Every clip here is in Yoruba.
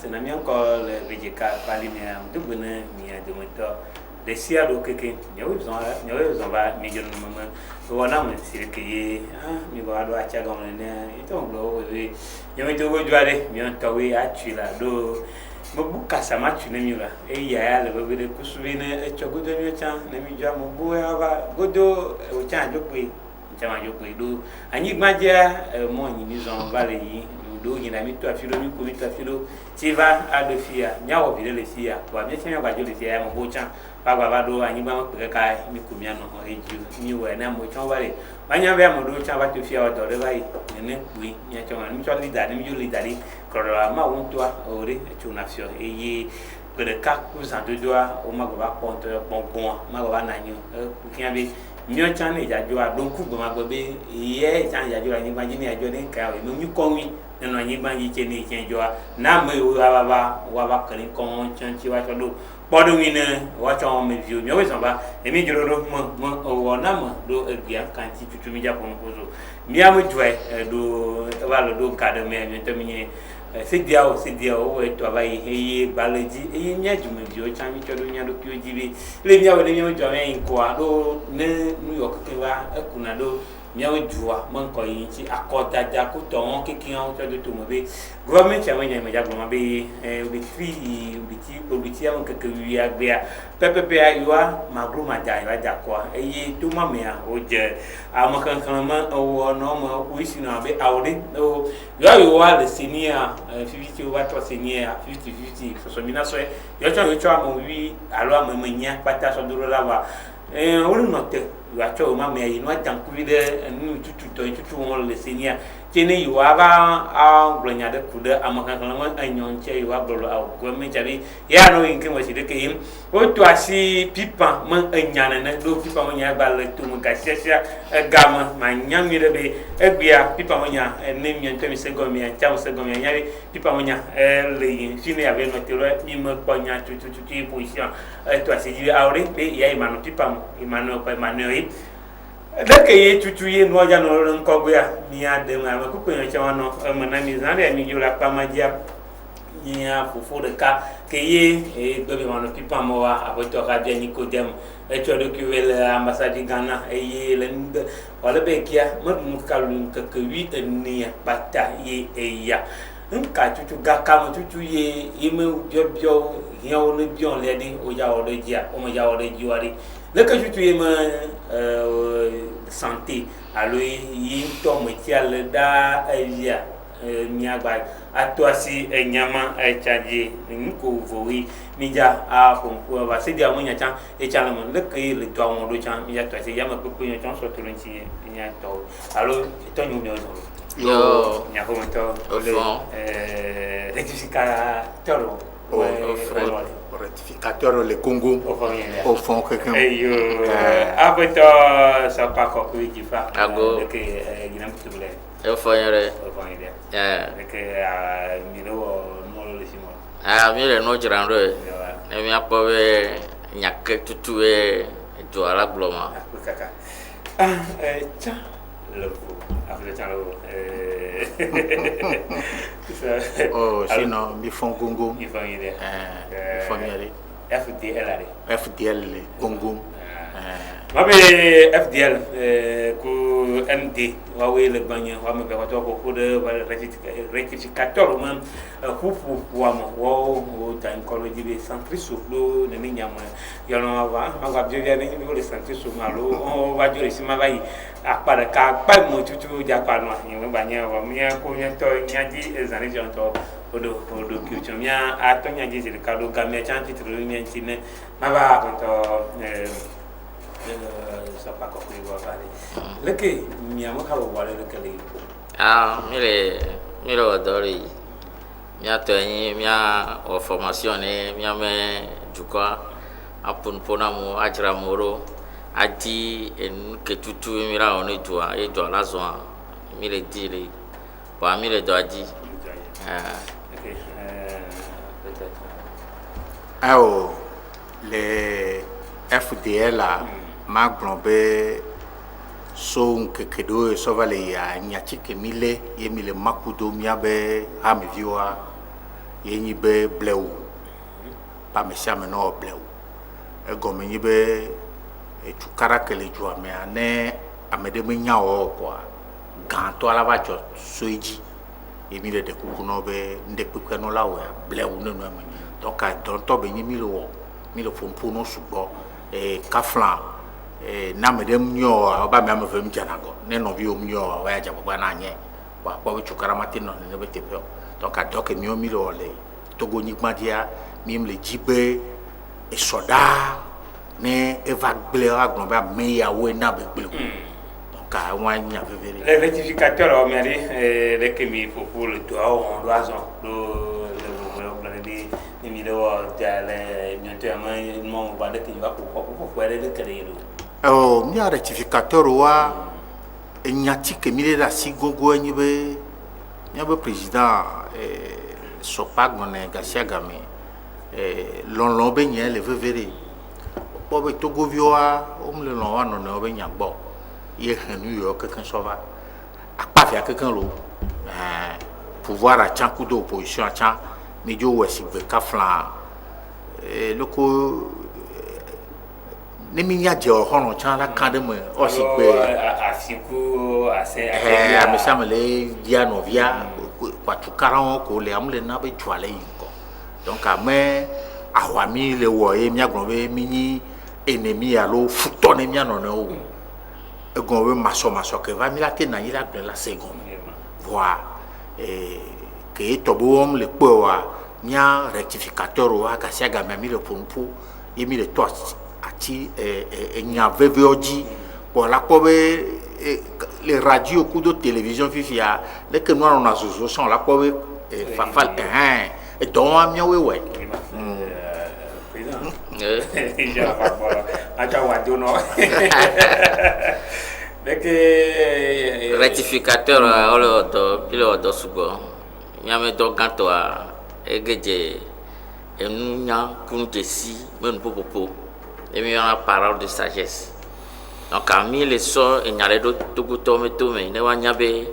c'est na mi encore le vejeka pali mi am du bune mi de moto de sia do keke nyawo zon ba mi jono mama wona mo sirike ye mi ba do acha gam ne ito nglo we nyawo to go jwale mi on tawe achila do mo buka sama tune mi ba ya le be de kusubi ne chogodo mi cha ne mi jwa mo bu ya ba godo o cha jokwe chama jokwe do anyi gbaja mo nyi mi zon ba le yi do nyina mi to afiro mi ko mi to afiro tiva adofia nyawo bi le fia wa mi chama gbajo le fia mo bo cha ba do anyi ba mo pe kai mi ko mi ano ho eju ni we na mo chon ba le anya be mo do cha ba to fia o do le bai ne kui nya chama mi cho leader mi jo leader ni ko ma won to ore chu na fio eye que le cas vous en deux doigts au magaba ponte bon magaba nanyo kiabe mio chane ja jo adon ku gba magbe ye chan ja jo ni gba ni ajo ni ka we mi ko wi no ni gba yi che ni chen jo na me wa ba kan kon chan chi wa cho do bodo mi ne wa cho me view mi we so ba e mi joro do mo o na mo do egia kan ti tutu mi ja ko ko so mi am joy do wa lo do ka de me mi to mi c'est dia o to ba yi balaji e nya jume bi o chan mi cho do nya do ki o jibe le mi awo le mi o jo me ko a do ne New York ke wa ekuna do mi awo juwa mo ko yin ti akota ja ko to won kiki an cho do to mo be government ya nya me ja gbo ma be o bi ti am ke wi agbe a pepe ya yuwa magru ma ja ya ja ko e to ma me a o je am kan ma o no mo wi si na be awde o yo wa le senior 50 over to senior 50 so mina so yo cho am wi alo am nya pata so duro la wa o no te yo cho ma me yi no tanku de nu tutu won le senior chene yo aba a glonya de kude am kan ma anyon che yo abro a go me jabi ya no yin kin wasi de ke o to asi pipa ma anyana na do pipa mo nya ba le tu mo ka sia gama ma nya mi de be egbia pipa mo nya ne mi ento mi se go mi cha mo se go mi nya pipa mo nya le yin fine ave no te ro mi mo po nya tutu position to asi ji awre be ya imano pipa mo imano pa imano dake ye tutu ye no ja no ron ko gya mi ade ma ko ko nya cha no mo na mi zan re mi jula pa ma dia nya fufu de ka ke ye e do be no pipa mo wa aboto ka dia ni ko dem e cho do ki wel ambassade Ghana e ye le wala be kia mo kalun ka ke wi ni pata ye e ya nka tutu ga ka mo tutu ye me bio ya o le bio le di o ja o de dia o mo ja o de jiwari le que tu es santé alors il tombe tiale da ya miagba atoasi enyama echaje nko vowi mija a konko ba se dia munya chan e chala mon le que le to won do chan mija to se yama ko ko chan so to nti nya to alors to nyu mi ozo yo nya ko to rectificateur rectificateur le Congo au fond quelqu'un après ça pas quoi qui fa que ginam tubule eu fanyere que miro no le simo mire no jirando e mi apobe nyake tutu e do ala gloma kaka cha le après cha oh sinon mi font Congo mi fanyere FDL Congo mabe FDL ko MD wa we le banya wa me ko to ko de rectificateur man hufu wa mo wo ta oncology be centriso lo ne nyama yo no wa nga bi bia ne ni le centriso ma lo o wa jore si ma bayi apara ka pa mo tutu ja pa no ni banya wa mi ko nya to nya di ezani jon to odo kiucho mia atonya jizi kado gamia chanti trulini nchine maba konto sapa ko kuiwa pale leke mia mo kalo wale leke le mire odori mia to yin mia o formation ne mia me jukwa apun ponamu ajra moro adi en ketutu mira onu jua e do lazo mire dire wa mire do adi les FDL ma globé so kekedo so vale ya nyachike mile ye mile makudo miabe ha meviwa yenyi be bleu pa me sia me no bleu e go me nyi be e tu karakele ju ame ane amede me nya o kwa gan to ala ba cho soeji e mi le de kuku no be nde kuku no la we bleu no no me donc a don to be nyi mi le fompo no subo e kaflan na amede nyo ba me am fam janago ne no bi o nyo wa ya jabo na anye wa kwa tu karamati no ne be tepe donc a donc mi o mi le ole togo nyi gbadia mi le jibe e soda ne eva glera glomba me ya we na be gbelu donc a wa nya vevere les rectificateurs on m'a dit les que mi pour le toit on doit le ni mi do ja le nyonto ma mo ba de ki va pour le créer oh mi rectificateur wa nyati ke mi le da sigogo nyi be président sopag no ne gasia game lon be nye le vevere bo be togo vioa le lon wa no ne be nya gbo ye hanu yo kekan sova apa fi akekan lo pouvoir a chan coup d'opposition a chan mi jo wesi be kaflan loko ne mi nya je o hono chan la kan de me o si pe asiku ase me samele dia no via kwa tu karan ko le am le na be jwale yinko donc ame awami le wo e mi agbon be mi ni ennemi alo futo ne mi anone o egon we maso ke va mi la te na ila gbe la seconde voilà que to bom le po wa nya rectificateur wa ka sia ga mi le pompo e mi le to ati nya veveoji pour la po be les radios coup de télévision fifia les que nous on a ce sont la po fafal et donc a mi we ya pa bo acha wa jono rectificateur ole do sugo nyame do ganto a egeje enunya kunjesi men popopo et mi a parole de sagesse donc a mi le so enyale do toguto metome ne wa nyabe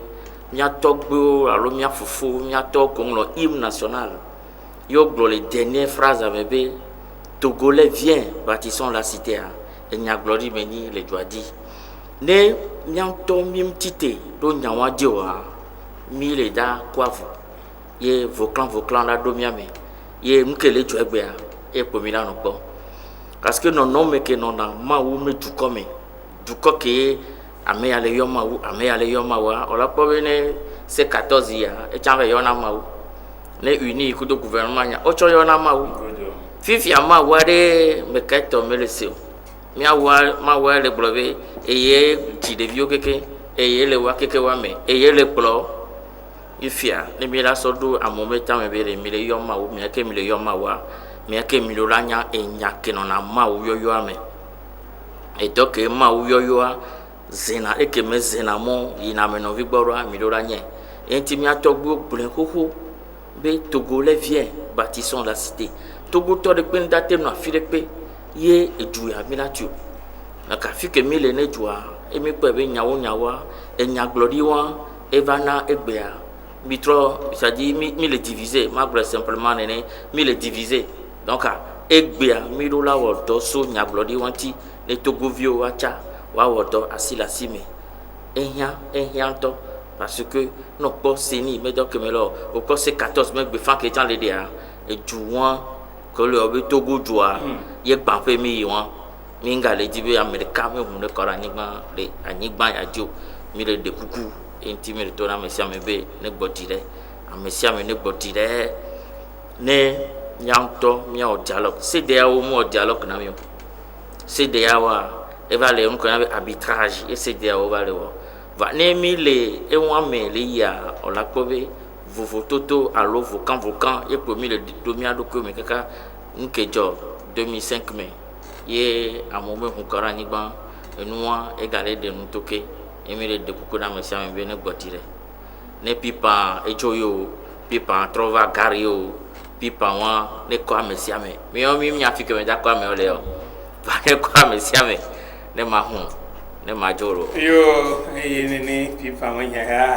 mia togbo alo mia fufu mia to konglo hymne national yo glo les dernières phrases avec be Togolais vient bâtissons la cité et nya glory meni le joadi ne nyanto mim tite do nyawa diwa mi le da kwavu ye voclan la do miame ye mkele joegbe e pomila no po parce que non non me que non na ma wu me du comme du coque ame ale yoma wa ola po bene c'est 14 ya e chanve yona ma wu ne uni ku do gouvernement nya o cho yona ma wu fifi ama ware me kaito me le seo mi awa ma wa le blove eye ti de bio keke eye le wa keke wa me eye le plo ifia ne mi la sodo amometa me bere mi le yoma wu mi ake mi le yoma wa mi ake mi lo lanya enya keno na ma wu yoyo ame e donc ma wu yoyo zena eke me zena mo ina me no vigboro mi lo lanya enti mi atogbo blen hoho be Togolais vient bâtissons la cité Togo to de pen date no afirepe ye edu ya milatu na ka fi ke mile ne jua e mi pe be nyawa e nya glory wa evana egbea mitro ça dit mi le diviser ma bre simplement ne mi le diviser donc egbea mi do la wo do so nya glory wanti ne Togo vio wa cha wa wo do asila sime ehia to parce que no po seni me donc me lo au ko c'est 14 me be fan que tant le dia e juwan que le obi Togo joa ye gba pe mi won mi nga le dibe America me hu ne kora nyigba le anyigba ya jo mi le de kuku enti mi to na mesia me be ne gbodire amesia me ne gbodire ne nyanto mi o dialogue c'est de o mo dialogue na mi c'est de wa e va le on connait arbitrage et c'est de o va le va ne mi le e won me le ya o la kobe vovo toto allo vocan et premier le domia do ko me kaka nkejo 2005 me ye amome hukara nigba enua egale de nutoke emile de kukuna mesia me be ne gbotire ne pipa ejoyo pipa trova gario pipa wa ne ko amesia me mi o mi afike me da ko ame ole o ba ne ko amesia me ne ma hu ne ma joro yo ni pipa mo nya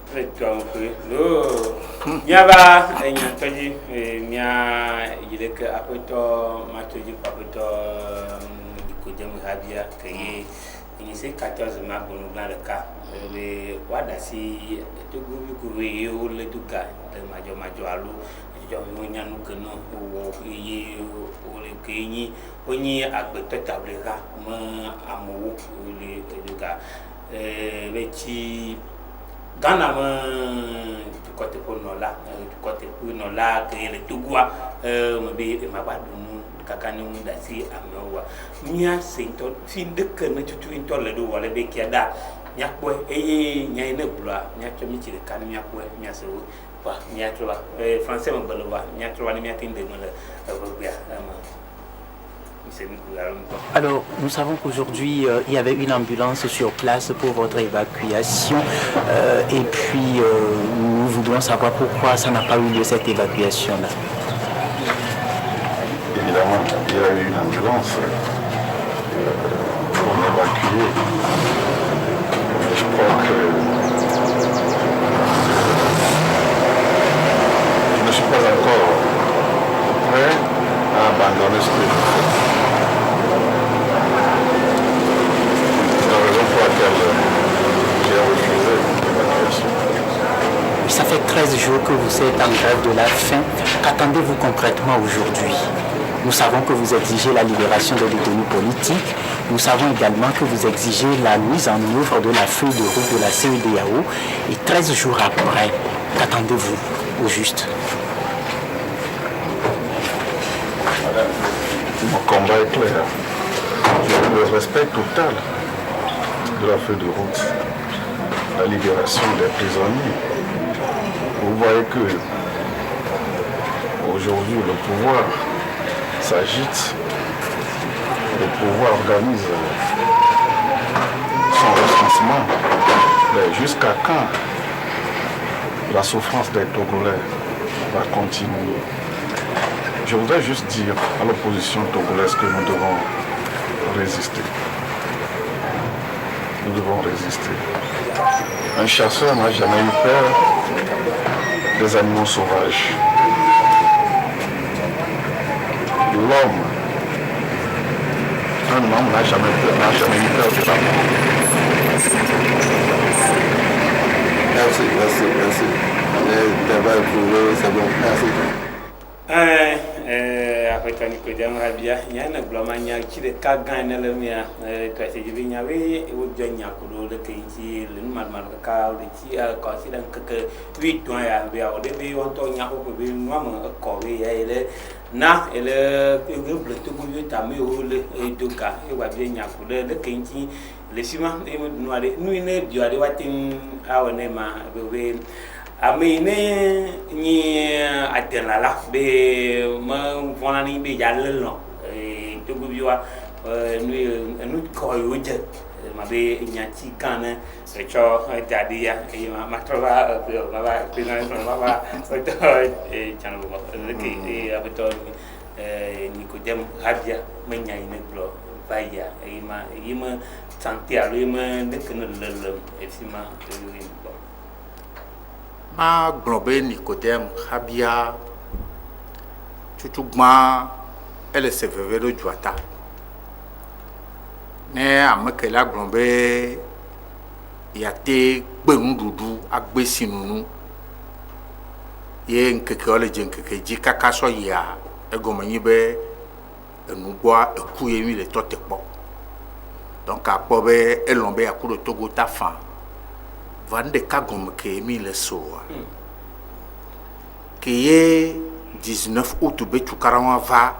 toi un peu nyaba nyantoji nya yileke apoto matoji papoto ko dem habia kay ni se 14 ma bonu dans le cas le wada si to gubi ko yo le duka de majo alu jo mo nyanu keno wo yi o le kenyi onyi agbeto tableka ma amowo le duka beti Ghana du côté pour Nola, du côté pour Nola, que les Tougua, ma badou, Kakani Mundasi, Amewa. Mia Sainton, fin de Kena to Intolado, or le Bekiada, Nyakwe, Nyanebula, Nyatomichi, the Kanyakwe, Nyaso, Nyatra, Francais Baloa, Nyatra, Nyatin de Mother of Bia. Alors, nous savons qu'aujourd'hui, il y avait une ambulance sur place pour votre évacuation. Et puis, nous voudrions savoir pourquoi ça n'a pas eu lieu, cette évacuation-là. Évidemment, il y a eu une ambulance pour m'évacuer. Je crois que je ne suis pas encore prêt à abandonner ce que je fais. Ça fait 13 jours que vous êtes en grève de la faim. Qu'attendez-vous concrètement aujourd'hui? Nous savons que vous exigez la libération des détenus politiques. Nous savons également que vous exigez la mise en œuvre de la feuille de route de la CEDEAO. Et 13 jours après, qu'attendez-vous au juste? Mon combat est clair. Je veux le respect total de la feuille de route, la libération des prisonniers. Vous voyez que aujourd'hui le pouvoir s'agite, le pouvoir organise son recensement. Mais jusqu'à quand la souffrance des Togolais va continuer? Je voudrais juste dire à l'opposition togolaise que nous devons résister. Nous devons résister. Un chasseur n'a jamais eu peur des animaux sauvages. L'homme, un homme n'a jamais eu peur de la mort. Merci. Le débat est prouvé, c'est bon. Merci. Après Nicodème Rabia, il y a un blomania qui est Kagan et le mien, toi c'est du Vignavé, ou Jonia Kudo, le Kaiti, le Malmarca, le Tia, considérant que 8 ans à Bia, au début, on tourne à Okobi, Noam, Corée, et na, et le tout bouillon tamé ou le Doka, et Wabia Kudo, le Kaiti, le Sima, et nous, il n'est du Adiwatin, our name, amene ni atenala be ma vonani be jallo to gubiwa nu ko yoje ma be nyati kana se cho tadia e ma trova baba pina baba so to channel baba ke e abeto Nicodème Rabia menya ine blo vaya e ma yima santialo yima de kana lelem e sima ma globé Nicodème Rabia tutugma elle se veut de Juata ne amakela globé yate gbendudu agbesinunu ye nkeke ole jenkeke ji kakaso ya egomanyi be enugboa ekuye mi le totekpo donc akpobe elombe akuro Togo ta fan vande kagom ke mi le soa ke ye 19 août be tukarawa va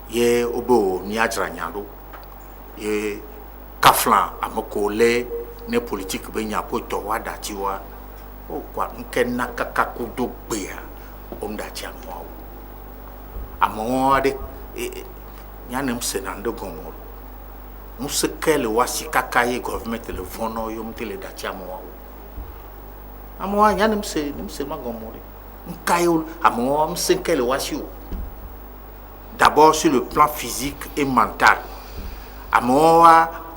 ye obo mi ajra nyando ye kaflan amoko le ne politique be nya po to wa datiwa o kwa nkenna kakakudo gbea onda chamwa amo de nyanem senando gomo musekele wasi kakaye government le vono yom tele datiamwa amo nyanem se magomore nkayo amo msekele wasi d'abord sur le plan physique et mental amo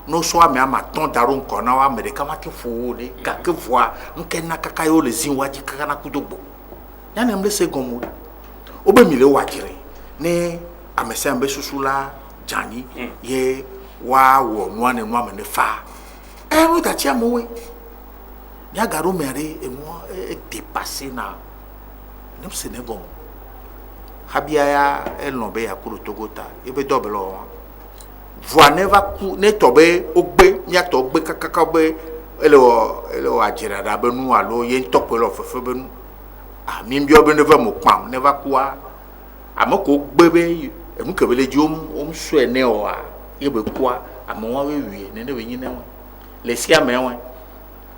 no so ame ama ton daron kona wa me de kama ke fu de ka ke voa nke na kaka yo le zin waji kaka na kudogbo ya na mle se gomu obe mi le wajire ne amese ambe susula jani ye wa wo no ane no amene fa mo ta chia mo we ya garo mere e mo e dépasser na nem se ne gomu habia ya elombe ya kuru togota ebe dobelo voix never ku ne tobe ogbe nya togbe kakaka be ele ajira da benu alo ye ntopelo fefe benu mi mbio be never mo pam never kuwa amako gbe be emu kebele ji so ene o a ye be kuwa amwa we wie ne we nyine won le sia me won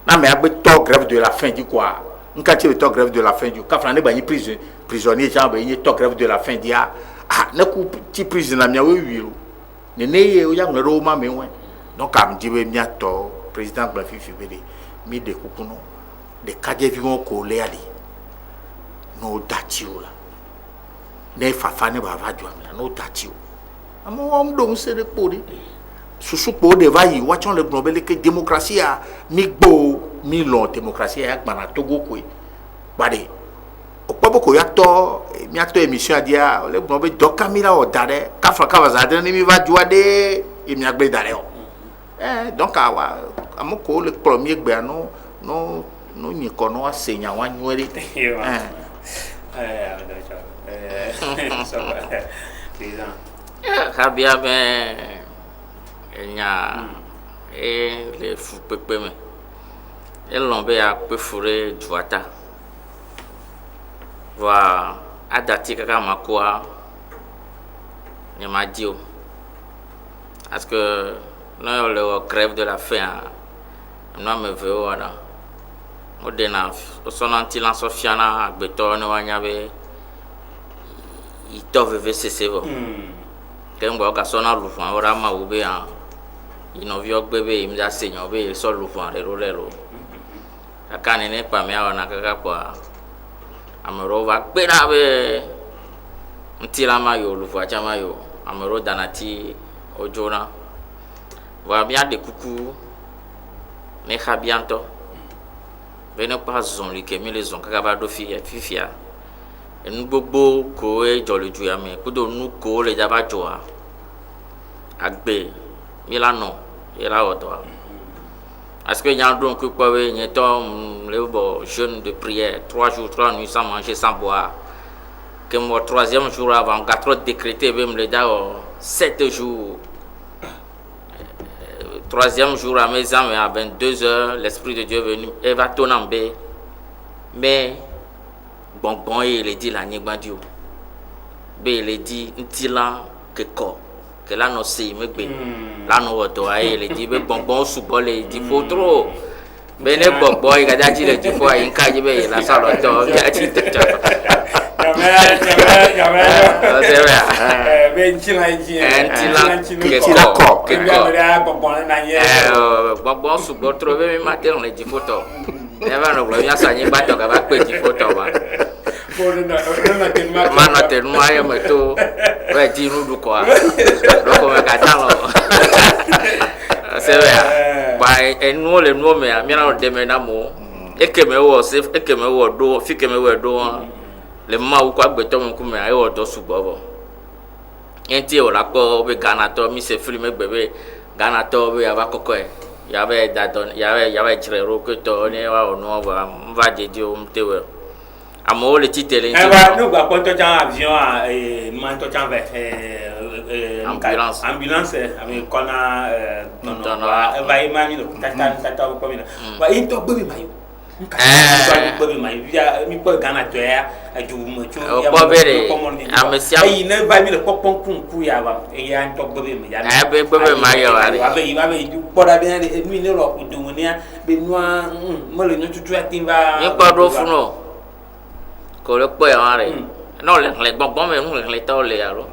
na me agbe to grève de la faim di quoi nka che to grève de la faim du ka fran ne ba ni prisonnier jean ba ni to grève de la faim dia ne ku ti prisoner na we wie o Nene o yang ro ma mewe donc am dibe mi ato président Blafi Fibele mi de kukuno de kaje fi won ko le ali no datio la ne fafa ne ba va jo am no datio amo om do se de pori susu po de va yi wachon le global ke démocratie a mi gbo mi lo démocratie a gba na Togo ko bade Opo ko yato mi ato émission adia le bon be do Camila o dare ka fra ka bazade ni mi va juade e mi agbe dare o donc awa amoko le premier gbe no ni kono asenya wa nwere Habia me enya le fu pepe me elombe ya pe fure juata wa adati kaka makwa nyamadio parce que non le grève de la faim non me veut voilà modena sonanti la sofiana agbeto no wanyabe ito veve sesebo kembo ka sona lufan ora ma ube an ino vi ogbebe imda senyo be so lufan lero akane ne pa me awona kaka kwa amero va gbera be ntila mayo lufan chama yo amero danati ojona wa bien de kuku ne khabianto bene pas zon li kemi les zon kaka ba do fifia en gbogbo ko e jole ju ya me kudo nu ko le jaba joa agbe milano ira oto est-ce que yan don ku pa we nyeto le bo jeûne de prière 3 jours 3 nuits sans manger sans boire que mon troisième jour avant 4 décrété même le da 7 jours troisième jour à mes amis à 22h l'esprit de Dieu est venu et va tonambe mais bon il est dit la nigbadio be il est dit ntila que ko que là no si me be là no woto ai il est dit be bon subo le dit faut trop be ne bon il ga ti le dit faut ai nka ji be la salo to ja ti te to bon subo trop be me mater on le dit photo never no gloria sa ni ba to ga ba pe di photo ba mana te no ayo me to we di nu du ko ko me ka tan lo se ve ba enu le no me mi na de me na mo ekeme wo do fi keme wo do le ma wo ko agbeto mo ku me ayo do subo bo enti o la ko be Ghana to mi se film gbebe Ghana to be aba koko e ya be dadon ya be jire ro ko to ni wa onu ba mva jeje o mtewe amo le titele nti ba no gba ko to jan avion a man to jan ve ambulance ami kona no ba imani no tata ko mi ba into gbe mi mayo gbe mi mayo ya mi ko Ghana to ya aju mo chu ya mo bere amesia ai ne ba mi le popon kunku ya ba ya into gbe mi ya be gbe mayo ari abe ju poda be mi ne ro ku dun ni be nua mo le no tutu atimba ni pa do funo ko le po ya re no le gbogbo me nu le to le aro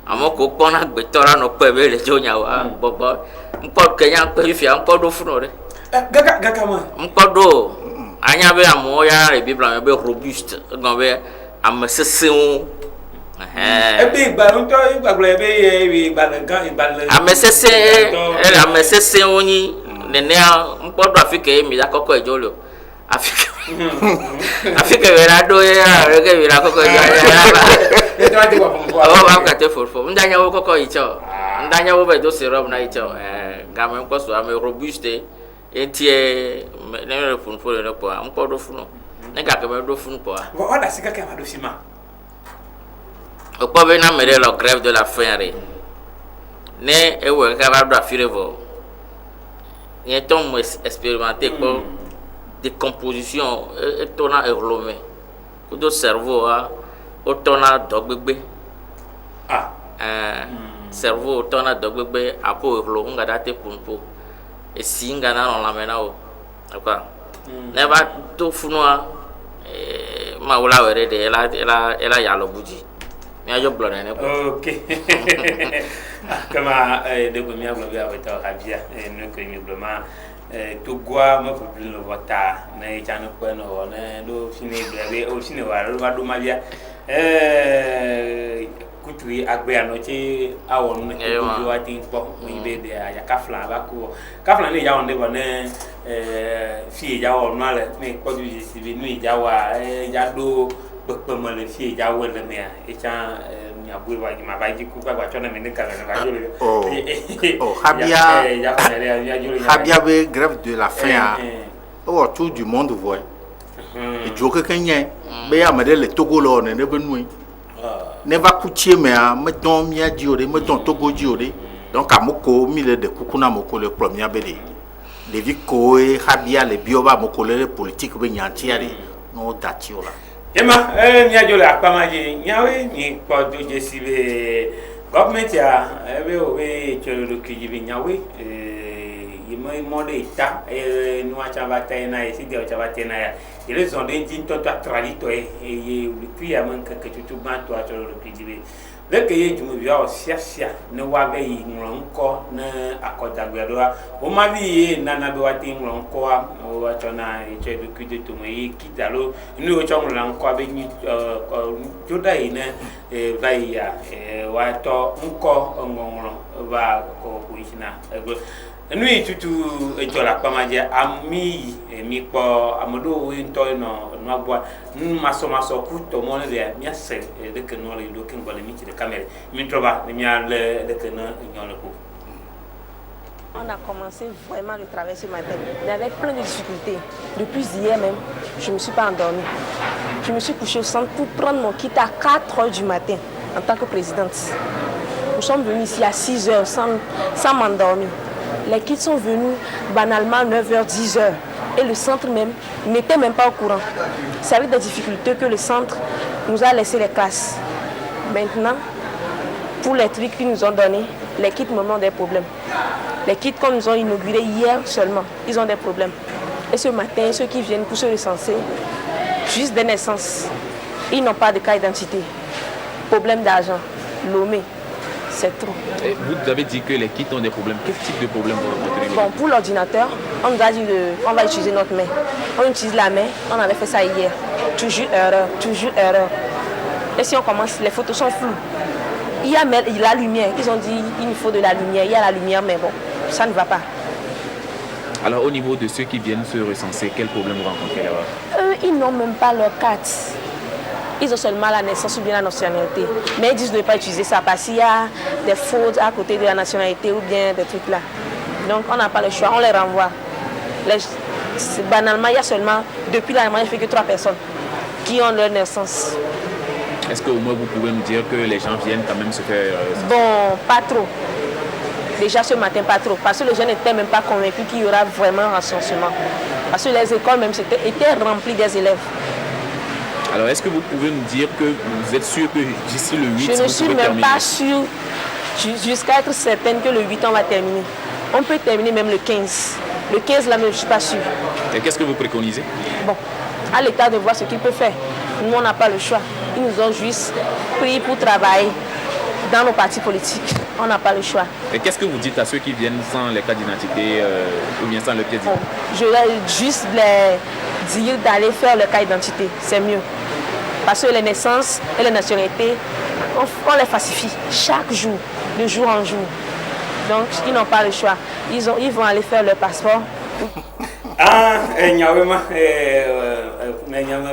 amo ko pona gbe tora no pe be le jonya wa gbogbo npo kenya pe fi an po do funo re gaga ma npo do anya be amo ya re bibla me be robuste go be am seseun Ebe ba unto igbagbo ebe ba le gan ba le. Amesese oni nene mpodo Africa mi akoko ejolo. Africa vera do ya rege vera akoko ejolo. Oh ba ka te fofo. Ndanya wo koko icho. Ndanya wo be do serum na icho. Game nkoso ame robuste etie ne funfo le po. Mpodo funo. Ne ka ke be do funo po. Wo da sika ke ma do sima. Au point de mener la grève de la faim, né et où est capable de faire vos. Il est temps expérimenté pour décomposition et tourna euromé. Pour d'autres cerveaux, autant à dogbé. Cerveau autant à dogbé à pour euromé gardé pour et si ngana on l'amène au. D'accord. Ne va tout founoir. Ma oula wéré de elle a yalo bougie. Ok. Kama de mi aglo bia weta habia no ko mi bloma to gwa ma fu bin lo wata na e chanu ko no na do fini bia o fini wa do ma bia kuturi agbe anoche awon no ko jo atin po mi be de ya kafla ba ko kafla ni ya on de bone fi ya on na le mi ko ju si bi ni ja wa ja do pe mo le fi ja wo le me e cha nya bu wa ma ba ji ku ba chona me ne kala na ba yo Habia be grève de la faim autour du monde voit et joke kenyen be ya me de le Togo lo ne be nu ne va coucher mais me don mi a diore me don Togo diore donc amoko mi le de kukuna moko le premier bele les vico et Habia le bioba moko le politique be nyantiare no datiola. Yema mi ajola akpamaje nyawe ni ko do jesibe government ya ebe obe cholo kijibe nyawe yima mode ita no acha bata na esi de acha bata na ya ile zonde njinto to tradito ye depuis amanka ke tutu bantu acholo kijibe leke ye jumu bia o sia ne wa be yi nronko na akodagbedoa o ma bi ye nana be wa tin nronko o wa chona e che du kide to mo yi kitalo ni o chon nronko be ni joda ina vai ya wa to nko ngongro ba ko kuishina nui tutu ejola pamaje ami mi po amodo we nto no agwa maso ku to mo le mi ase de que no le do kin gole mi de caméra mi troba mi le de que no nyole ko. On a commencé vraiment le travail ce matin. Il y avait plein de difficultés. Depuis hier même, je ne me suis pas endormie. Je me suis couchée au centre pour prendre mon kit à 4 h du matin en tant que présidente. Nous sommes venus ici à 6 h sans m'endormir. Les kits sont venus banalement 9 h, 10 h. Et le centre même n'était même pas au courant. C'est avec des difficultés que le centre nous a laissé les classes. Maintenant, pour les trucs qu'ils nous ont donnés, les kits me ont des problèmes. Les kits qu'on nous a inaugurés hier seulement, ils ont des problèmes. Et ce matin, ceux qui viennent pour se recenser, juste des naissances, ils n'ont pas de carte d'identité. Problème d'argent, Lomé. C'est trop. Et vous avez dit que les kits ont des problèmes. Quel type de problème vous rencontrez? Bon, pour l'ordinateur, on nous a dit qu'on va utiliser notre main. On utilise la main, on avait fait ça hier. Toujours erreur, toujours erreur. Et si on commence, les photos sont floues. Il y a la lumière, ils ont dit qu'il nous faut de la lumière. Il y a la lumière, mais bon, ça ne va pas. Alors au niveau de ceux qui viennent se recenser, quel problème vous rencontrez là-bas? Eux, ils n'ont même pas leur carte. Ils ont seulement la naissance ou bien la nationalité. Mais ils disent de ne pas utiliser ça parce qu'il y a des fautes à côté de la nationalité ou bien des trucs là. Donc on n'a pas le choix, on les renvoie. Banalement, il y a seulement, depuis la il n'y a que 3 personnes qui ont leur naissance. Est-ce qu'au moins vous pouvez nous dire que les gens viennent quand même se faire... Bon, pas trop. Déjà ce matin, pas trop. Parce que les gens n'étaient même pas convaincus qu'il y aura vraiment un recensement. Parce que les écoles même étaient remplies des élèves. Alors, est-ce que vous pouvez nous dire que vous êtes sûr que d'ici le 8, je ne suis même pas sûre, jusqu'à être certaine que le 8, on va terminer. On peut terminer même le 15. Le 15, là, mais je ne suis pas sûre. Et qu'est-ce que vous préconisez? Bon, à l'État de voir ce qu'il peut faire. Nous, on n'a pas le choix. Ils nous ont juste pris pour travailler dans nos partis politiques. On n'a pas le choix. Et qu'est-ce que vous dites à ceux qui viennent sans les cartes d'identité ou bien sans le pied d'identité? Je vais juste les dire d'aller faire le carte d'identité. C'est mieux. Parce que les naissances et les nationalités, on les falsifie chaque jour, de jour en jour. Donc, ils n'ont pas le choix. Ils vont aller faire leur passeport.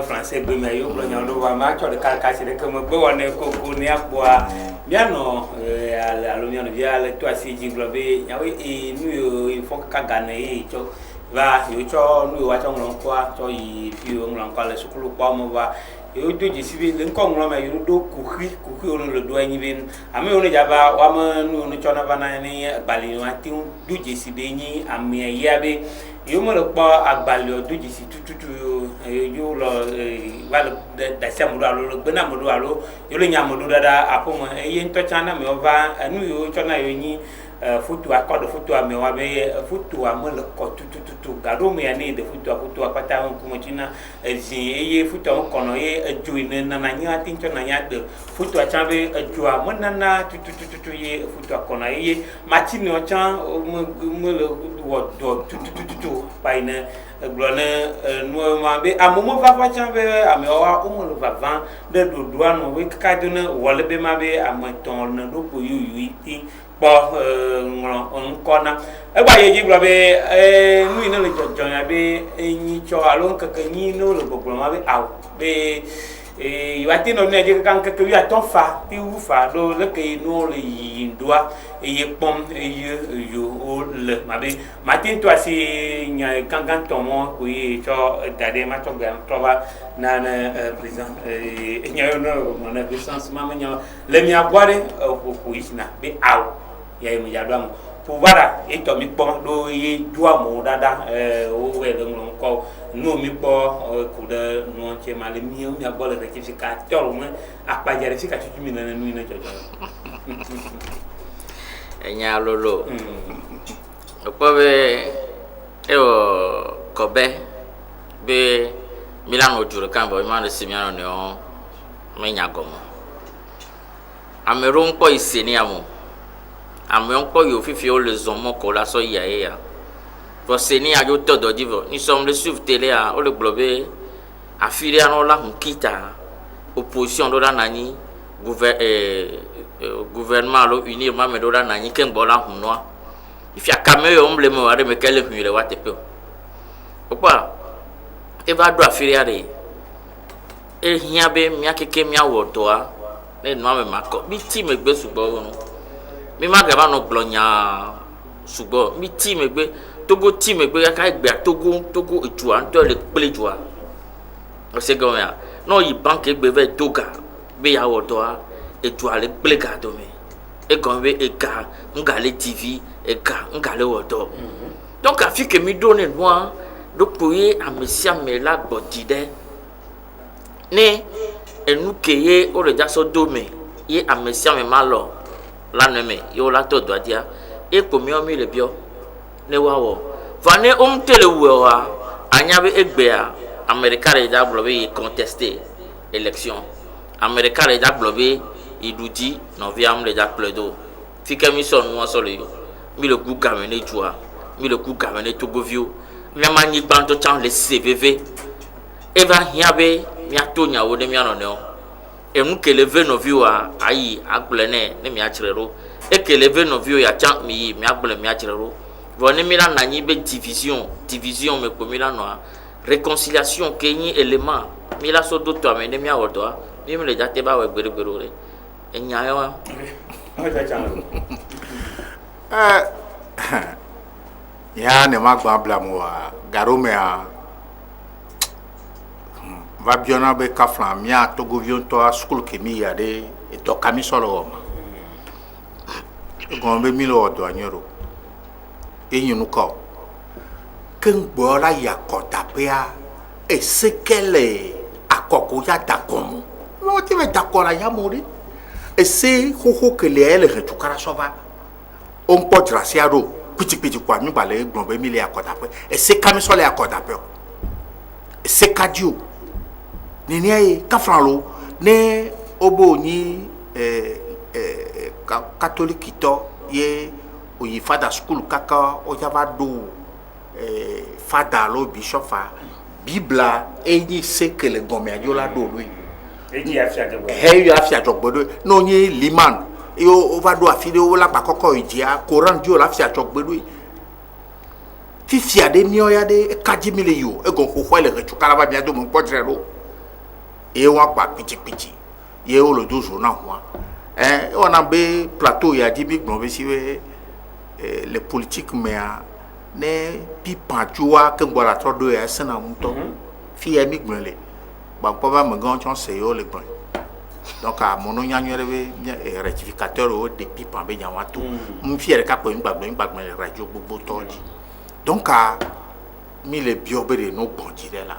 Français, eu do de civil en ko ngoma yu do kuki on le do anyi ben ame on jaba wa ma nu no chona bana ni agbali wa ti do je si be ni ame ya be yo mo le pa agbali o do je si tututu yo lo wa da sia mo do alo gbe na mo do alo yo le nya mo do dada apo mo ye nto chana me ova anu yo chona yo ni photo accord photo ame wa be photo ame le ko tututu gado me ya ni de photo apata on ko china ye photo on kono ye ajuine na nya tincho na nya de photo achabe ajua monana tututu ye photo kono ye machine o chan mo le wo do tututu paina glone no ma be amomo va chan be ame wa o mo le va van de do douane we kaduna wole be ma be amaton na do ko yu ti bo on kona e ba ye ji bro be nu ina le jojo ya be enyi cho alon kakanyi no le gbogbo ma be aw be yati no ne je kan ka wi aton fa ti wu fa do le ke no le yindua ye pom yo o le ma be matin to asi nya kan ton mo ku ye cho dade ma to ga to ba na président nya no mo na puissance ma nya le mi aboire ku isna be aw ya mi ya do am pouvoir et to mi pom do ye dua mo dada o we le ngron ko no mi po ku de no che male mi abole rectificateur mo apa jare fika tutu mi na nu ina jojo enya lolo opo be kobe be milano juro kan bo ma de simiano ne o me nya gomo ameron ko iseni amu ameron ko yo fifi o le zomo ko la so ya ya pour seni a yo todo divo nous sommes le sur télé a o le globe afiri ano la kita opposition do la nani gouvernement lo unir ma me do la nani ken bola hunwa ifia kameyo omble mo are me kele hunire watepe opa e ba do afiri are e hia be mia keke mia wotoa ne no me mako bi ti me gbe sugbo no mi ma ga ba no glonya sugbo mi ti me gbe togo ti me gbe ka gbe togo etu an to le pelejua o se go ya no yi banque gbe ve toga be ya wotoa etu ale pelega do me e go be e ga ngale tv e ga ngale woto donc afi que mi donne moi do poye amesia me la gbodide ne enu keye o le jaso dome ye amesia me malo la neme yo la to do dia e ko mi o mi le bio ne wawo vane tele wa anya be egbe a america re da blobe contester élection america re da blobe idudi noviam le da pledo fika mi son mo so le yo mi le ku gamene jua mi le ku gamene togovio mi amanyi banto chan le cvv eva hiabe mi atonya wo de mi ano ne o enu keleve novio a ayi agblene ne mi achirero e keleve novio ya chan mi agble mi achirero vone mi la nanyi be division me ko mi la no réconciliation kenyi élément mi la so do to amene mi awodo mi me le jate ba we gberegbero re enya yo ya ne magba blamo garome a va biona be kafla mia togo vion to a school ke mi ya de to kamisolo ma gombe mi lo do anyoro enyinu ko ken gbora ya kotapea esekele akoko ya dakomo no ti me dakora ya mori ese hoho kele ele retukara sova on po trasiado pitipiti kwa mi bale gombe mi le akotape ese kamisolo ya kotape ese kadio nini ay kafralo ne obo ni catholique to ye oyi fada school kaka o java do fada lo bishofa bibla eni sekele gome ajola do lui Et qui a fait de Hey, you have fiat chokbedo. Non, ni liman. Yo va do afide o la ba koko idia. Coran dio la fiat chokbedo. Fi fiade ni o ya de 40,000 yo. E gon ko le rechu kala va bien do mon potrero. E wa pa piti. Ye o le 12 na wa. On a be plateau ya di big bon si les politiques mais ne pi pantua que bola trop de ya sana muto. Fi ya mi gbele. Ba pa ba me gan chon se yo le gbon. Donc à mon onyanyo le rectificateur o depuis pambe nyawa tout. Mon fier ka ko ngba me radio bobo toji. Donc à mi le biobere no bondile là.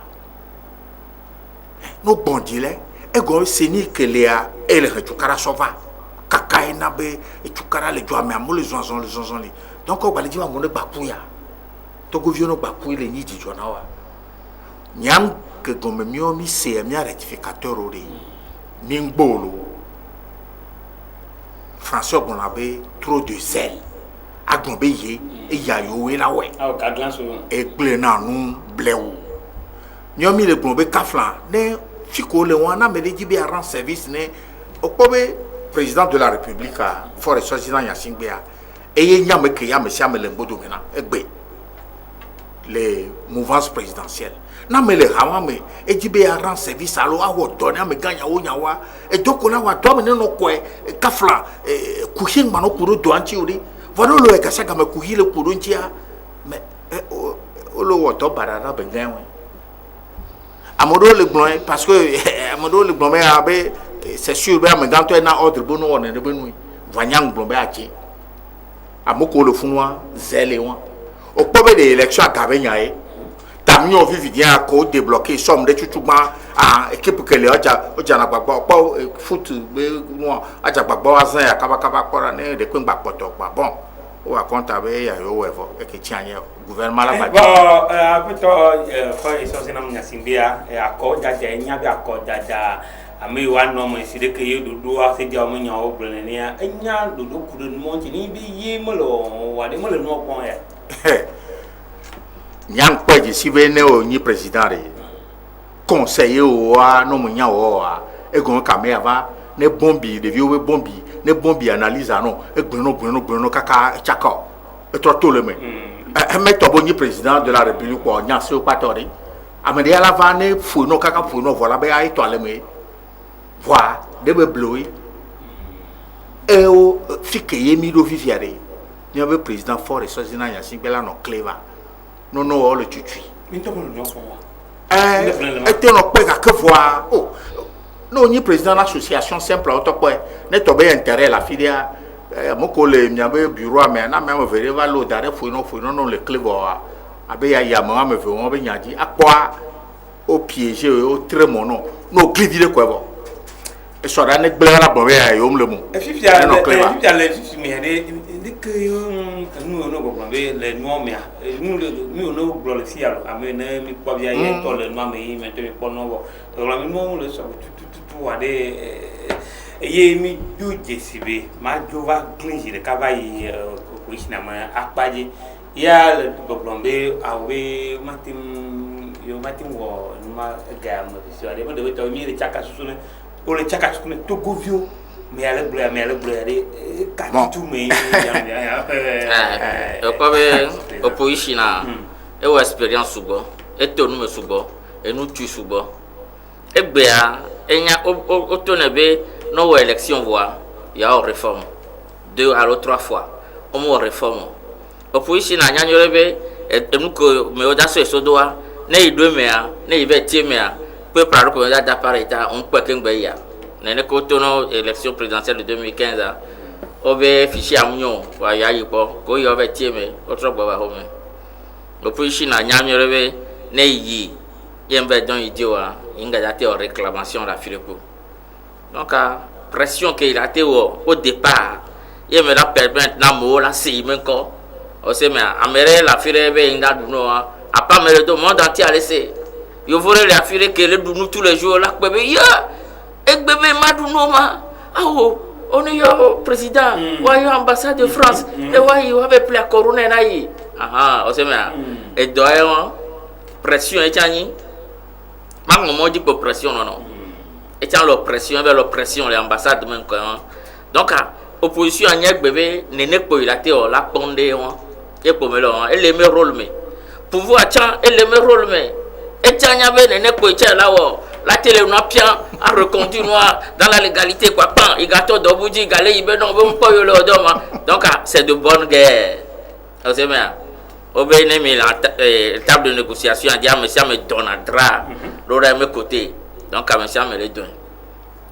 No bondile e go seni que le a e le chukara sova. Kaka ina be e chukara le joa me amole zonzon le. Donc o baliji wa mo ne bakuya. To go vio no bakuya le ni di jona wa. Nyam que comme mio mi se mi rectificateur o re. Ningbolo François Bonabe trop de zèle agombe ye e ya yo we la we ah ka glan so e ple na nu blew nyomi le gombe kafla ne fiko le wana me de jibe rend service ne okobe président de la république a fort choisissant Yasingbea e ye nyame ke ya me sia me le bodo mena egbe les mouvances présidentielles na me le hawa me e jibe rend service alo awo donner me ganya wo nyawa e doko na wa do me no ko e kafla kuhin mano kuro do anti ori vono lo e kasa ga me kuhile kuro ntia me o lo wo to barara be gan we amodo le gbon parce que amodo le gbon me abe c'est sûr be me gan to na ordre bono wona de benu vanyang gbon be achi amoko le funwa zele won o pobe de élection akabe nyae tamio vivien ko débloquer somme de tutuma a équipe que le oja na gbagbo po foot be mo aja gbagbo azan ya kaba kora ne de kwin gbagbo to pa bon o wa konta be ya yo wevo e ke tianye gouvernement la ba bon apeto ko eso sina Yasingbea akọ jaja nya bi akọ jaja ame wa no mo si de ke ye dudu a se dia mo nya o blene ne anya dudu kuru mo nti ni bi ye mo lo wa de mo le no pon ya nyang peji sibe ne o ni président re conseiller o a no munya o a e gon kame ava ne bombi de vieux bombi ne bombi analyse ano e gbono kaka chaka e to le me e me to bo ni président de la république ko nya se o patori amede ala va ne fo no kaka fo no voilà be ai to le me voi de be bloui e o fike ye mi do fifiare ni be président fort et sozina Yasingbea no clever non le tutui minto ko no fo était no pe ka voir oh non ni président de l'association simple autopo ne to be intérêt la filia moko le miabe bureau mais na même verre va lo dare fo no le clever abe ya mo me fe won be nyaji akwa o piéger o tremono no glivile ko bo e so da ne gbera bon be ya yo mle mo e fifia le fifi mi de que nous no go be le no me nous no go le fialo amene mi kwa bia ye to le no me me te po no bo to la mi no le so tu wa de ye mi du jesibe ma jova clinge de kavayi ko isina ma apaji ya le to be awe matim wo ma ga mo so de mo de to mi le chaka susune o le chaka susune to govio me ale bleu de ka tu me o ko be opposition na e wo experience subo e to nu me subo e nu tu subo e gbe a enya o to na be no wo élection voix ya o réforme 2 à 3 fois o mo réforme opposition na nya nyorebe e nu ko me o da so so doa na ido me a na ibe tie me a pe praro ko da pareta on pe ke ngbe ya nene ko to no élection présidentielle de 2015 o be fichier amunyo wa ya yipo ko yo be tie me o tro gba ba ho me opposition na nya nyorebe na yi yembe don idiwa inga date o réclamation la filepo donc pression que il a été au départ il me la permettre na mo la si men ko o se me amere la file be inga du no a pas me le monde entier à laisser yo voulez la file que le du nous tous les jours la be ya e bebe madu no ma awo on yo président wa yo ambassade de France e wa yo avec la corona na yi o se me e do pression e tiani ma mo di pression non étant l'oppression les ambassades même quoi donc opposition a niak bébé nene ko ilate o la pondé on et pour me là elle le rôle mais pouvoir tiens elle le rôle mais et tiens y avait nene ko tiens là la télé n'a pas à reconduire dans la légalité quoi pan il gâteau d'obuji galé il non bon pas le doma donc c'est de bonne guerre vous savez bien obéné mais la table de négociation a dit monsieur me donnera l'autre à mes côtés donc monsieur me le donne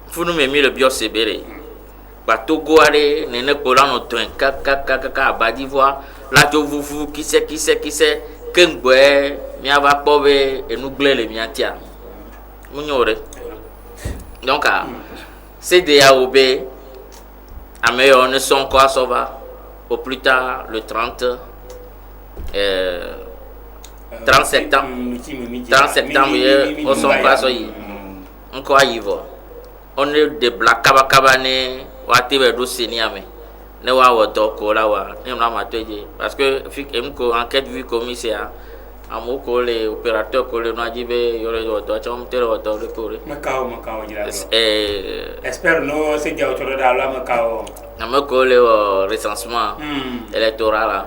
faut nous mettre le bio sébéré bateau goare nene ko la no don ka badi voir la to vous qui c'est kengbe mi ava pobe et nous glé les miatia munyore donc CDAOB a meilleur ne sont quoi ça va au plus tard le 30 septembre on sont pas ça y encore y va on est de black kabane whatever do seniame ne wa woto ko la wa ne na ma toje parce que fik em ko enquête vu commissaire amoko les opérateurs ko le na jibe yore woto chom tere woto le ko makao jira espère no se dia otoro da la makao amoko le recensement électoral là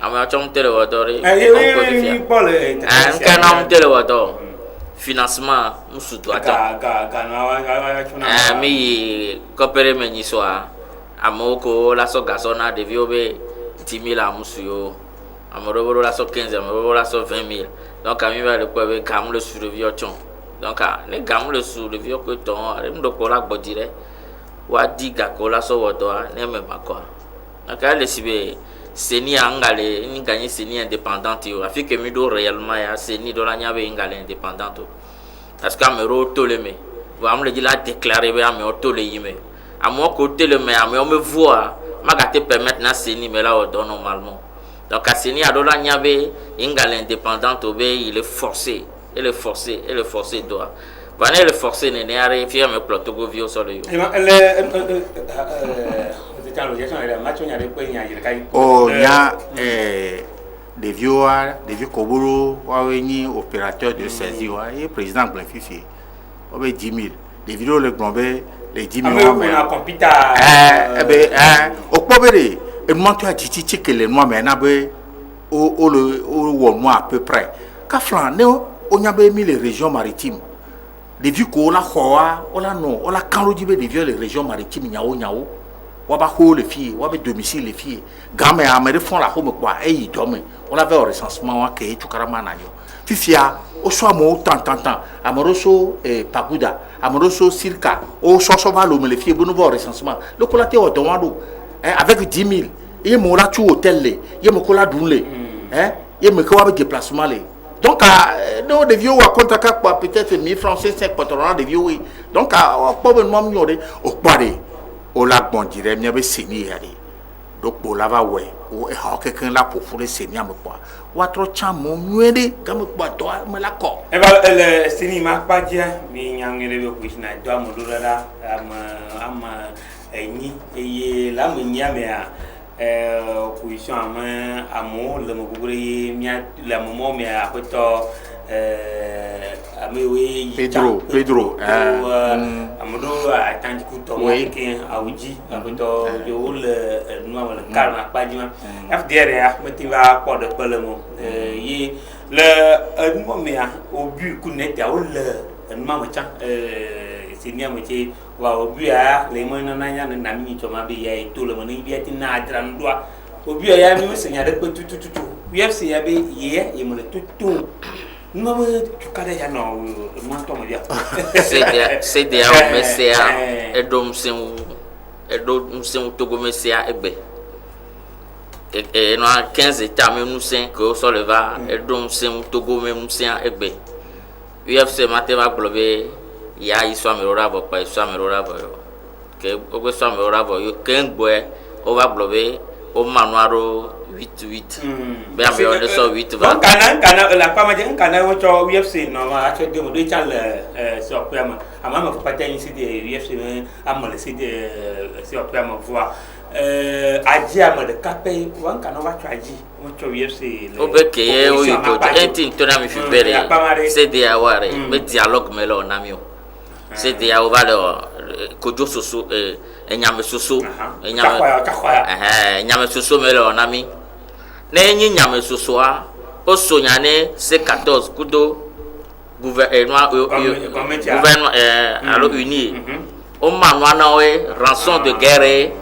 ama chom tere woto re kanam tere woto financement musutu ata mi coopérer me ni soa amoko la so gasona de viobe 10000 a musuyo amoro la so 15 amoro la so 20000 donc ami va le quoi avec gam le sur le vieux donc ne gam le sur le vieux que ton me ko la gbodire wa diga ko la so wodo ne me makwa donc le sibe seni angale ni gagner seni indépendante yo afin que mi do réellement ya seni do la nyabe ingale indépendante parce que amero toleme vous am le dit la déclarer be amero toleyime amo ko toleme amero me voix magate permettre na seni mais là on donne normalement donc à seni a do la nyabe ingale indépendante obe il est forcé doit vanel le forcé ne arrive fier me plotogo vio sur le oh nya des vieux Koboro ni opérateur de saisie et président Blanfifi obe 10000 des vidéos le globé les 10000 au pobere et moi tu as dit que les mois maintenant au mois à peu près ka flan ne on a mis les régions maritimes des vieux ko la khoa ola no ola kanro jibe des vieux les régions maritimes nyao waba ho les filles waba domicile les filles gamme amere font la home quoi et ils dorment on avait au recensement que tu karama na yo fifia o so mo tant amoroso paguda amoroso circa o so va le filles bon au recensement le colaté au domando avec 10000 et mo la tu hôtel le ye mo kola dunle ye me ko waba déplacement le donc no de vieux wa contrat quoi peut-être 1000 francs 5 patron de vieux donc pas ben moi m'yore o pare o la bon dire mi be seni yari donc bo la va we o e ha quelqu'un là pour fourrer seni am quoi wa trop chamo nwede gam quoi to me la ko e ba le seni ma pa dia mi nyangere be ko isna do am do la am ni e la mi nyame a position amo le mo gugure mi la mo mi a ko to amewe Pedro amodo atanji kuto ke awuji abuto yo le no wala kalma pajima fdr ya metiva ko de pelemo yi le mo me a obu kuneta o le ma ma cha senia mo che wa obu ya le mo na nya na mi to ma be ya to le mo ni bi atina adran do obu ya mi senya de tutu wi fc ya be ye e mo le tutu non mais tu connais ya non moi toi me dire c'est des MCA et donc c'est Togo MCA et nous 15 états même nous 5 que sur le va et donc c'est Togo même c'est ebe UFC matin va glober ya histoire me rora pas histoire me rora que o histoire me rora yo kengboe o va glober au manuaro 8 ben on est sur 8 va kana la pas ma dire kana wo cho UFC no ma acho de mo de chal sur pema ama ma pas ta ici de UFC ama le c'est de sur pema voir aji ama de capé wan kana wa cho aji wo cho UFC o be ke o yito entin to na mi fi bere c'est de aware me dialogue me lo na mi o CDAO va le Kojo Soso Nyame Soso Nyame Soso me le nami ne nyi Nyame Soso a o sonyane C14 kudo gouvernement alors uni o manwa na we rançon de guerre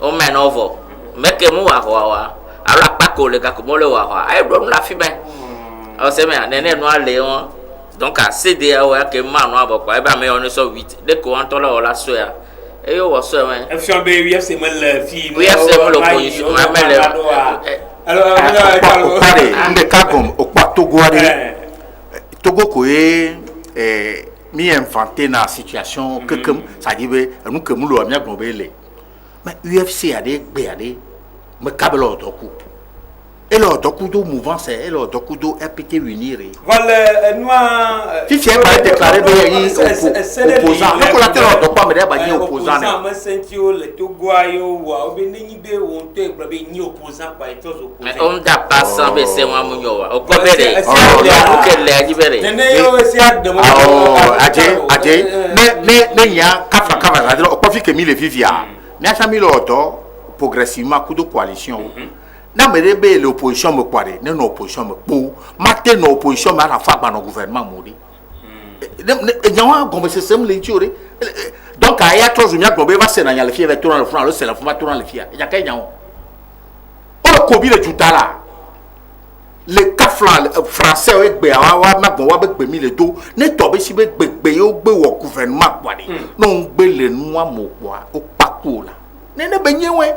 o menovo meke mu wa ala pako le ka ko le wa ay do la fi ben o se me nene no ale on donc à CDAO que manwa ba kwa e ba me on so 8 de ko anto la so ya e yo wo so men FCB UFC mal fi l'opposition alors ndé kagom o kwa Togo Togo ko mi inventé na situation que ça dit nous que nous lo mi agbonbele mais UFC a des béadé me kabelo doku et le doku do mouvement c'est le doku do RPT unir voilà nous si c'est pas déclaré opposant donc la terre doku pas me dire ba ni opposant mais sentio le Togo ayo wa obeni be won to egbe ni opposant pa etos opposant mais on da pas sans baisser moi munyo wa o ko bere o ke le jibere nene yo esi ademo aje ne nya kafa radio o ko fi ke mi le vivia mais a mis l'auto progressivement coup de coalition na me rebe l'opposition me kware ne no opposition me po maté no opposition ma la fa ba no gouvernement modi nyawa gombe se sem le tiore donc aya trozu mia gombe va se na nya le fie tourner le front le c'est la fa tourner le fie ya kay nyawo o ko bi le jutala le kaflan français o egbe wa magbon wa begbe mi le do ne to be si begbe yo gbe wo gouvernement kware no ngbe le nu amokwa o pako la ne be nyewe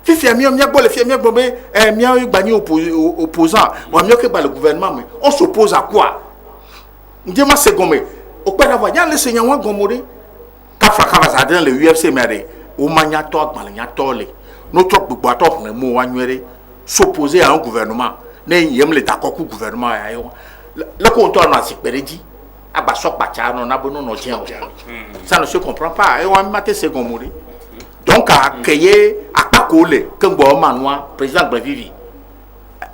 fifi ami mi agbo le fi mi agbo be mi gba ni opposant wa mi ke ba le gouvernement mais on s'oppose à quoi ndie ma segome o pe da va ya le senya wa gomore ka fra ka va dans le UFC mere o manya to agbale nya to le no to gbogbo ato na mo wa nwere s'opposer à un gouvernement ne yem le d'accord ku gouvernement ya yo le ko to na sipereji agba so pa cha no na bo no je ça ne se comprend pas et on mate segomore donc à créer à pas coller comme bon manoir président Gbavivi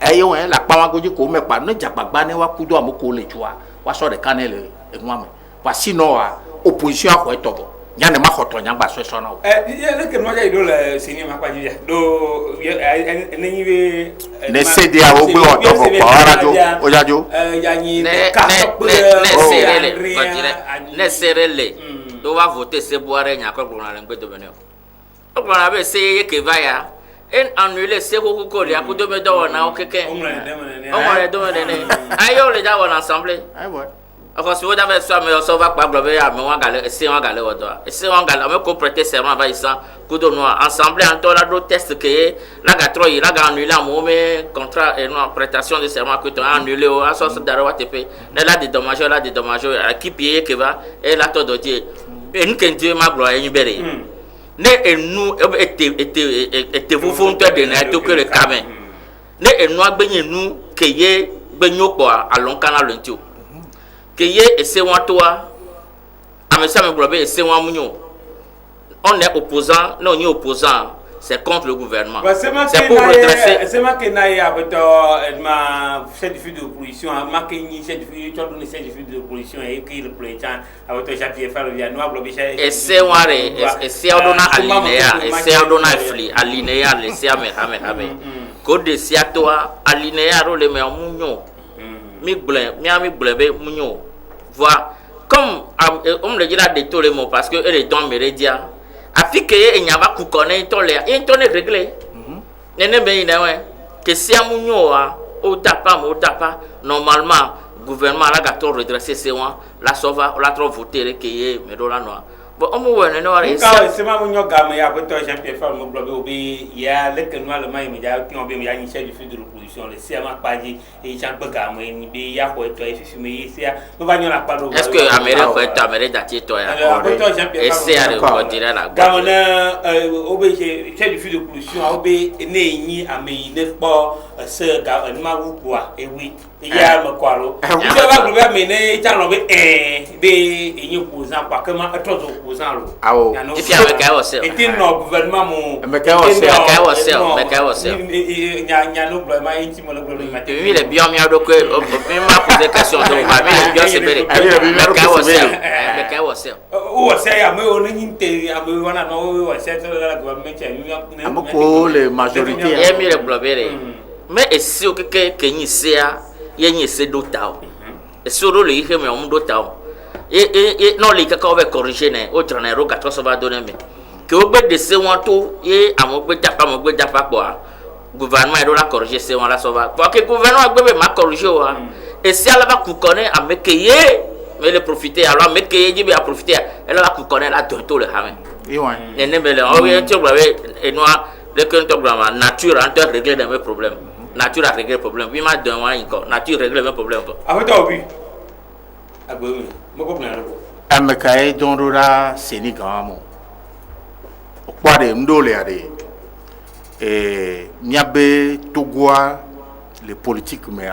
ayo la pa goji ko me pa no jabagba ne wa kudo amoko le jua wa so de kanele e nwa me wa sino a opposition ko etobo nya ne ma khoto nya gba so na o le ke no ja ido le sini ma pa ji do ne yiwe ne CDAO gbe o tobo pa radio o jajo ya ni ne serele do va voter se boire nya ko gbona le gbe do bene o gbona be se ke va ya en annuler se ko ko le akudo me do na o keke o mo le do me ne ayo le da won ensemble ai ouais ako si woda be so me so va pa globe ya me wan gale se wan gale wodo se wan gale me ko prêter serment va ici kudo no ensemble en to la do test que la ga trop la ga annuler mo me contrat et non prestation de serment que tu as annulé o aso so daro wa tepe ne la dédommage à qui payer que va et la to do die en ken die ma glo yin bere ne enu était vous fonte de na to que le camin ne enu agbenye nu que ye gbenyo po alon kana lo ntio que ye ese wan toa amesa me globe ese wan munyo on est opposant non ni opposant c'est contre le gouvernement c'est pour redresser c'est ma que na ya beto ma chef de file de opposition ma que ni chef de file to donner chef de file de opposition et qui le président avec Jean-Pierre Farovia no globe ese ware ese odona alinea ese odona fli alinea le sia me ame ko de sia toa alinea ro le me munyo mi gble be munyo vois comme on le dira de tout le monde parce que les dons méridien afi que e nyaba ku koné to le e to ne régler nene be ina we que si amunyo a o tapa normalement gouvernement la ga to redresser c'est moi la sauva la trop voter que ye me do la no bon on mo wone no re ça c'est ma munyo ga me ya beto Jean-Pierre Fall mo bloqué obi ya le que no le mai me ja ki on be me ya ni chef du file de l'opposition le si ma paji e chan pe ga me ni be ya ko to e fifi me sia no va nyola pa do est-ce que amere ko to amere dati to ya et c'est à le dire la ga on obi chef du file de l'opposition obi ne yin ame ne po se ga ma wu kwa e wi ya me kwalo je va groupe me ne chan lo be be yin opposant pa que ma to opposant lo. Awo. Et puis avec Kaossel. Et puis non gouvernement mon. Mais Kaossel. Nya no gouvernement inti mo le gouvernement. Oui les bien mia donc même ma poser question donc va mais bien c'est belle. Mais Kaossel. O c'est ya me on nte ya me wana no o c'est la gouvernement ya. Amoko les majorité. Et mi le blobere. Mais et si o que ni sea yenye se dotao. Et sur le ihe me on dotao. Et non les kaka va corriger né au tranero 400 va donner mais que au bet de ce wanto et amogbe japa quoi gouvernement est la corriger ce wan la sauva parce que gouvernement gbe ma corriger wa et si elle va ku connaît à me keye mais le profiter alors me keye dit à profiter elle va ku connaît la tonto le hamen et ouais et ne me le on vient tu vois et noir le que tu vois nature en te régler mes problèmes nature a réglé problème oui ma donne moi encore nature régler mes problèmes avec toi oui agbe moko bna lo amekae dondora senigamo okwade ndole ade miabe togwa les politiques mais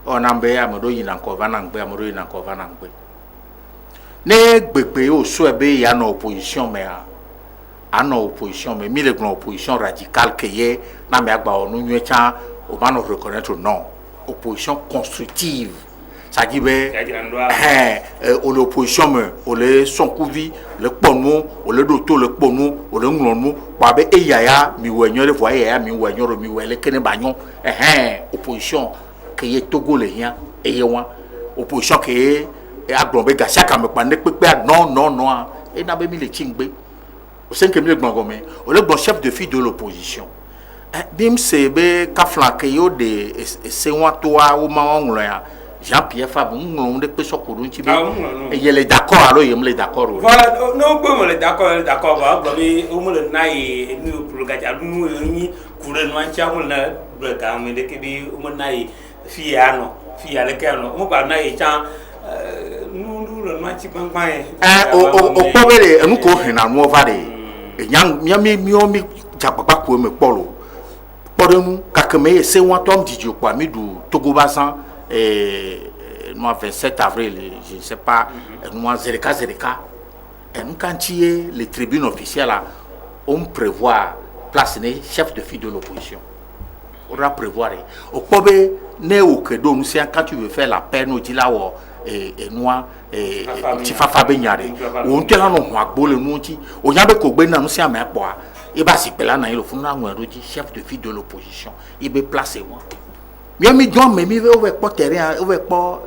on ambe amodo yina ko vanangbe amodo yina ko vanangbe ne gbegbe o so ebe ya na opposition mais ana opposition mais mi le grand opposition radicale que ye na me agba onu nwecha o ba no reconnaître non opposition constructive ça dit on l'opposition mais on les son couvi le pono on le doto le pono on le nglono pa be eyaya mi wenyo le voyer ya mi wenyo mi wele kene banyon opposition que ye Togo le yan eyewan opposition que aglombe gacha ka me pa ne pepe non et na be mi le chingbe au 5e le gbangome on le bon chef de file de l'opposition bim sebe ka flanke yo de sewa toa o ma onlo ya Jean-Pierre Fab, on ne peut pas se il est d'accord, alors il est d'accord. Voilà, non, on est d'accord, on le naïe, nous, pour le gars, nous, couronnement, on a le cas, mais dès que on a fille à l'école, on va naïe, nous, le match, au pauvre, nous courons à nous, et Yami Miomi, Japapakou, me polo. Pour Kakame, c'est un homme dit, quoi, mais du Togo Bassan. Et nous 27 avril, je ne sais pas, nous Zereka, et nous quand il y a les tribunes officielles là, on prévoit placer chef de file de l'opposition. On va prévoir. Au problème, nous quand tu veux faire la paix, nous dit là et nous et tu fais faire benyare. On te là nous agbolé nous dit, on y a be ko gbe na nous c'est amé quoi. Et bah c'est là na il faut na ngwe dit chef de file de l'opposition. Il be placer moi. Bien mi don mais mi veut pas terrain on veut pas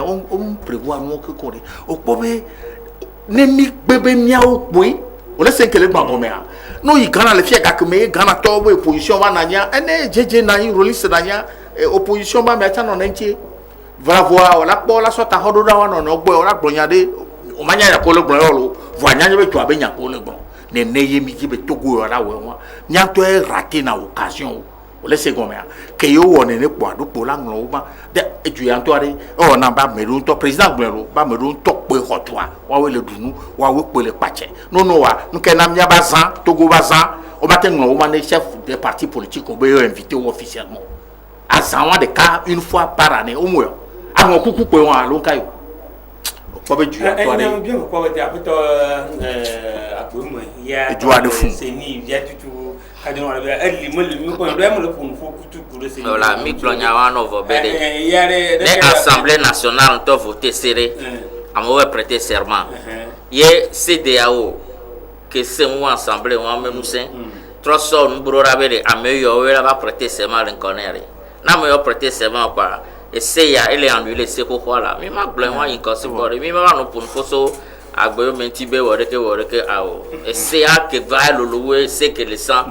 on prévoit nous que coré au problème ne mi bébé mia au point on laisse que le bango mais non il gana le fier ka me gana to opposition va nanya ene jeje na yi release nanya opposition ba me non entier va voir la po la sota hodo da wana no gbo la gbonyade o manya ya ko le gbon yo vo anya be tu abenya ko le gbon ne ye mi be togo la we wa nya to e raté na occasion o le se gomea que yo woni ne po adu po la nglo ba de eju ya to ari o na ba meru to president gbero ba meru to pe hotwa wa we le dunu wa we pe le pache no wa nke na mya bazan togo bazan o ba te nglo wa ne chef des partis politiques o be invité officiellement azan wa de cas une fois par année au moins awon kuku pe won lo kai o ko be ju ya to ari bien ko be ta to agbomo ya c'est ni ya tutu voilà, mi plonya wana vobede. Les assemblées nationales ont voté serré. On prêter serment. Ye CDAO que c'est une assemblée on même c'est. Trop ça nous brora bele ameyo we va prêter serment l'inconnaire. Na me prêter serment quoi. Et c'est ya elle est annulée c'est quoi là. Mi ma plonya inko c'est pour mi ma no pour foso agbe mentibe woreke awo. Et c'est ya que va le louer c'est que le sang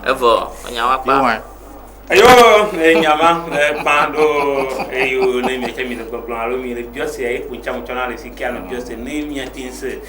evo nyawa pa ayo nyama pando eyo ne me chemi ko plan alo mi le biose ay ku cham chona le sikiano biose ne mi atinse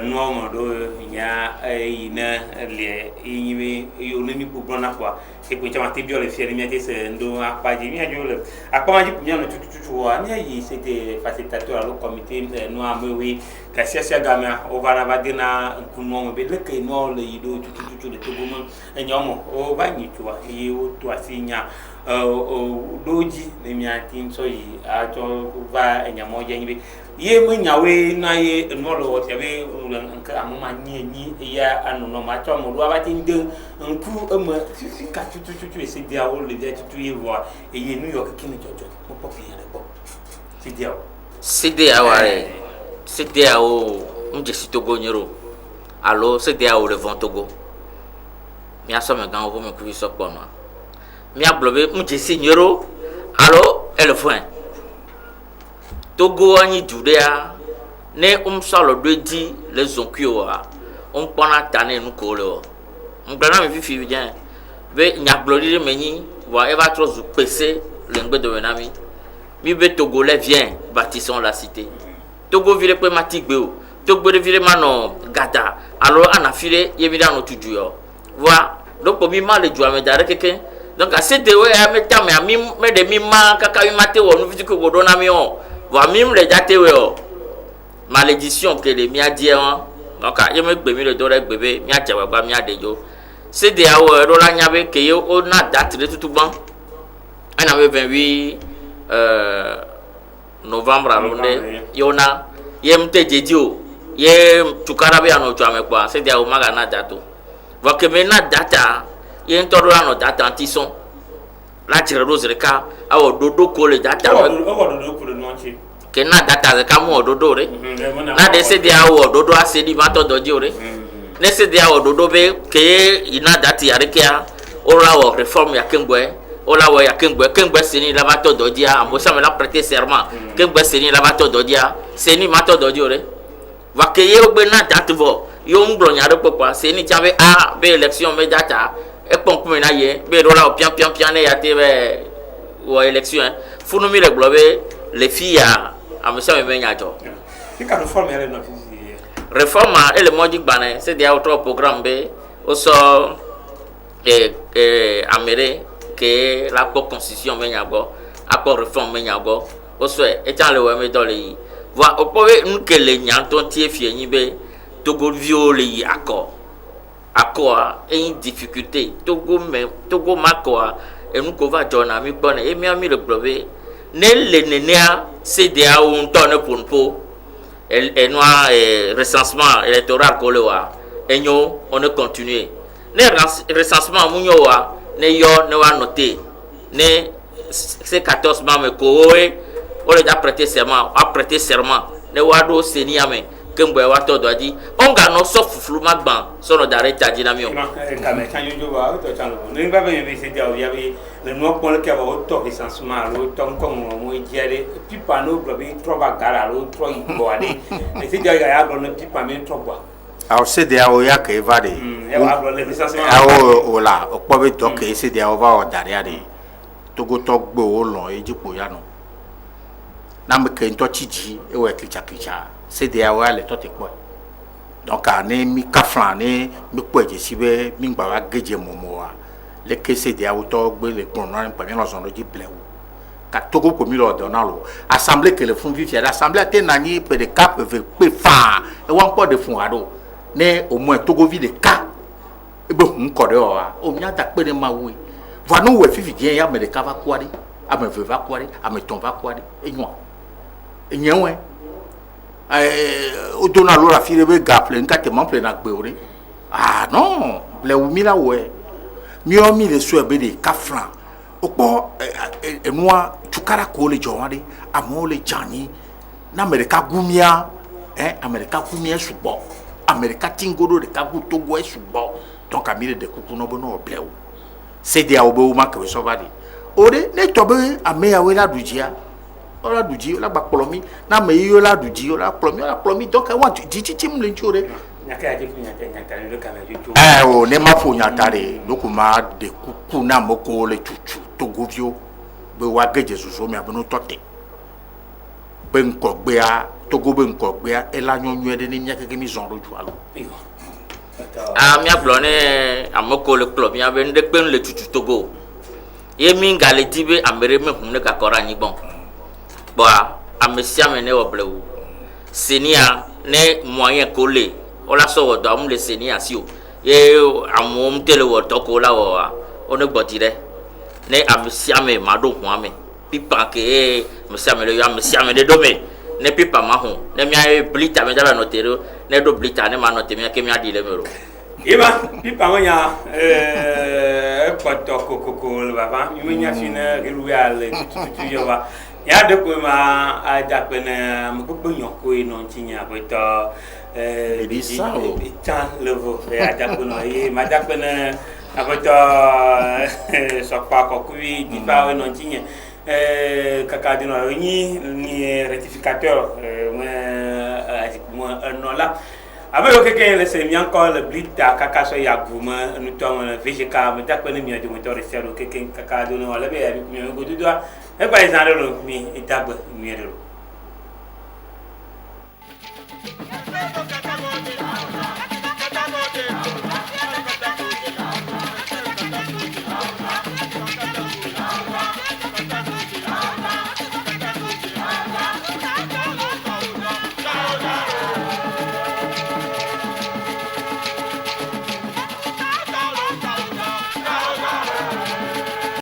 no mo do nya ina le yiwe yo ne mi ku na kwa e ku chama te biole fier mi atinse ndo apaji mi ajole akoma ji mi no tutu wa ni ayi c'était facilitateur au comité no amewe kasia gamia o vana vadina kuno be le ke no le yido tutu le togomo enyomo o banyi tuwa yi o to asinya o doji le mi atin so yi a to va enyamo je nyi ye me nyawe na ye no lo wo tiabe nka amoma nyi ya anu no ma to mo do aba tin de nku ama fifi ka tutu ese dia wo le dia tutu ye wo e ye New York kini jojo mo pop ye le pop CDAO ware CDAO mjesi Togo nyero allo CDAO le vent Togo mi aso me gan wo me ku so pon mi ablobe mjesi nyero allo le foin Togo anyi judea ne salo doedi le zonkio a pona tane nu ko le mgbana mi fifi bien be nyablori menyi wa eva trozu pese le ngbe de wenami mi be Togolais vient bâtissons la cité Togo vire pe matigbe o Togo de vire mano gada alors anafile yemida no tuju yo wa donc mi mal le joa me dare keke donc a CDAO ya me tame ami me de mi ma kaka mi mate wo nu fiti ko godona mi o wa mi le jate we o malédiction que les mia die on donc a yeme gbe mi le dore gbebe mi a jawa gba mi adejo CDAO ro la nyabe ke yo o na date de tutu ban ana me 28 novembre alonde yona yemte jedio ye tukara be ano chwa me kwa CDAO maga na dato wa ke me na data ye ntoro ano data antison la tire rose reka awo dodo ko le data ke na data ze ka mu ododo re na de CDAO ododo asedi ma to doji re ne CDAO ododo be ke ina data ya rekia ora wo reform ya kengwe ola wo ya kengwe seni la ba to dodia ambosa me la prêter serment kengwe seni la ba to dodia seni ma to doji re wa ke ye ogbe na data vo yo nglo nya re popa seni chabe a be election me data e pon kuma na ye be rola o pian ne ya te be wo election funu mi le globe les filles ambosa me nya jo ki ka reform ya no fisi réforme et le modi bané c'est des autres programmes be o so améré que la constitution menyago accord réforme menyago o so etan le we me do le wa o po we nke le nyan ton tie fie yin be Togo viole accord et une difficulté Togo makoa et nous ko va jona mi bonne et mi ami le blové ne le nenia CDAO on tonne pour po et noir recensement électoral ko le wa enyo on ne continuer ne recensement munyo wa ne yo ne wa noter ne c'est 14 membres ko o le da prêter serment ne wa do seni ame kembo wa to do di on ga no so fufulu magban so no dare taji na mi o ka me kan yo wa to chalo ne ba be be CDAO ya be le no pon le ka ba to recensement lo to ko mo jere pipa no bro be troba gara lo tro ibo ade e CDAO ya go no pipa me troba alors CDAO ya ke va de la o po be to ke CDAO va o dare ade Togo to gbo o lo ejipo ya no na me ke nto chiji e we kicha CDAO ya le to te po donc ane mi kafran ne mi po je sibe mi gba wa geje momo wa le ke CDAO to gbe le pon na pa mi lo son lo ji blewu ka Togo ko mi lo do na lo assemblée que le fond vivre l'assemblée te na ni pe de cap pe fa e wan po de fond ado ne au moins Togo vi de ka e be hun ko de wa o mi ata pe de ma wi va no we fifi bien ya me de ka va kwari a me va kwari a me ton va kwari e nyen o dona lo la fille be gaple nka te man na gbe ore ah non le wu mi la we mi o mi le so be de ka franc o po enua tukara ko le jowade amo le jani na America gumia America gumia subo America tingodo de ka gu Togo subo donc amire de kuku no bono blew CDAO be o ma ke so va de ore ne to be ameya we la dujia ola duji ola bakpolomi na me yo la duji ola plomi donc I want diji tim le chore nyaka je nyaka le ka me ju o ne ma fo nyaka re lokuma de kuku na moko le chuchu Togo vio be wa geje soso mi abono tote be nko gbe a Togo be nko gbe a ela nyonyu e de ni nyaka ke mi zon ro ju alo mi ablone amoko le club mi abe nde pen le chuchu Togo ye mi ngale dibe amere me hunne ka kora nyi bon boa amesia me ne oblewu senia ne moyen collé ola so wodo am le senia si o ye amom tele wodo ko la wo one gbotire ne amesia me mado hu ame pipa ke amesia me le amesia me de do me ne pipa mahu ne mia blita me daba notero ne do blita ne ma note mia ke mia di le mero Ima pipa ngonya kwato kokoko baba mi nya fina ruya le tu yo ba ya de ko ma a da pe na mo ko nyoko no tinya ko to tan levo ya da ko no e ma da pe na akoto so pa ko kui di pa no tinya kaka di no ni rectificateur mo no la Avec le quelqu'un laisse bien encore le blita kaka so ya gouma nous ton VGK me dakpe ne mi de moteur c'est le quelqu'un kaka de no la be avec mi go du doa e ba izan lo mi itagbe mi de lo